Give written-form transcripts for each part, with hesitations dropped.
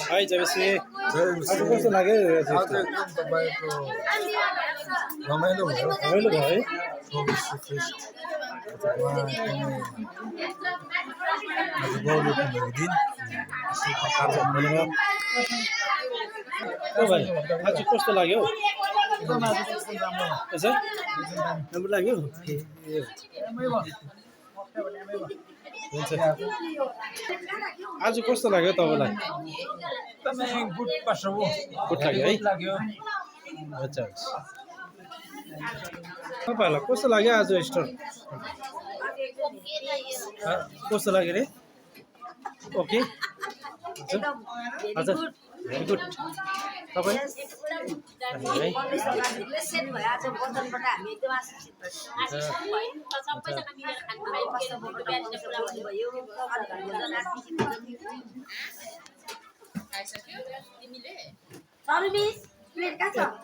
high जमेसी आज कस्तो लाग्यो आज एकदम तपाईँको रमाइलो भयो रमाइलो भयो है 24 श्रीकृष्ण आज गौरी पूर्णिमाको दिन यसै प्रकारले धन्यवाद ओ भाइ आज कस्तो लाग्यो एकदम आज एकदम राम्रो अच्छा राम्रो लाग्यो हुन्छ आज कस्तो लाग्यो तपाईँलाई एकदमै गुड पर्छ हो गुड लाग्यो है लाग्यो अच्छा तपाईँहरूलाई कस्तो लाग्यो आज स्टोर कस्तो लाग्यो रे ओके हजुर भेरी गुड तपाईँ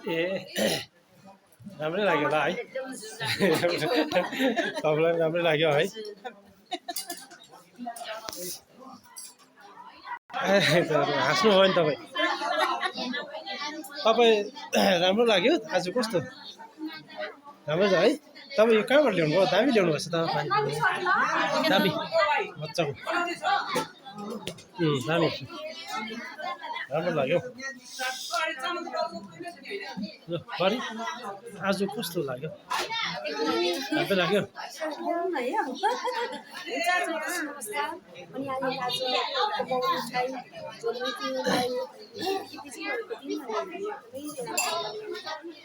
ए राम्रै लाग्यो होला है तपाईँलाई राम्रै लाग्यो है हाँस्नु भयो नि तपाईँ राम्रो लाग्यो आज कस्तो राम्रो छ है तपाईँ यो कहाँबाट ल्याउनु भयो दामी ल्याउनु भएको छ तपाईँ दामी मजाको दामी राम्रो लाग्यो बडी आज कस्तो लाग्यो राम्रो लाग्यो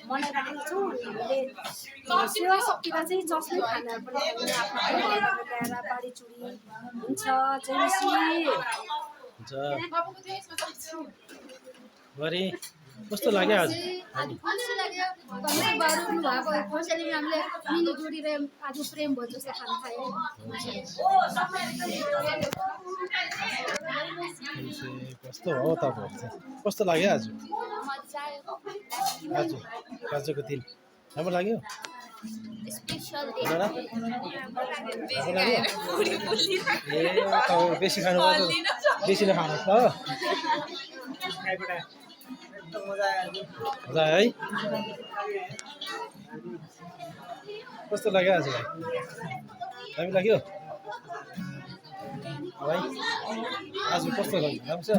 मनाइराखेका छौँ हामीले सेवा शक्तिमा चाहिँ जसले खाना पनि आफ्नो ल्याएर बारी चुरी हुन्छ बडी कस्तो लाग्यो आज खुसी लाग्यो भएको कसैले हामीले मिलिजुली आज प्रेम भयो जस्तो खाना खायो कस्तो हो तपाईँहरू कस्तो लाग्यो आज आज आजको दिन राम्रो लाग्यो ए तपाईँ बेसी खानुपर्छ बेसी नखानुहोस् ल मजा आयो है कस्तो लाग्यो आज भाइ दामी लाग्यो भाइ आज कस्तो लाग्यो राम्रो छ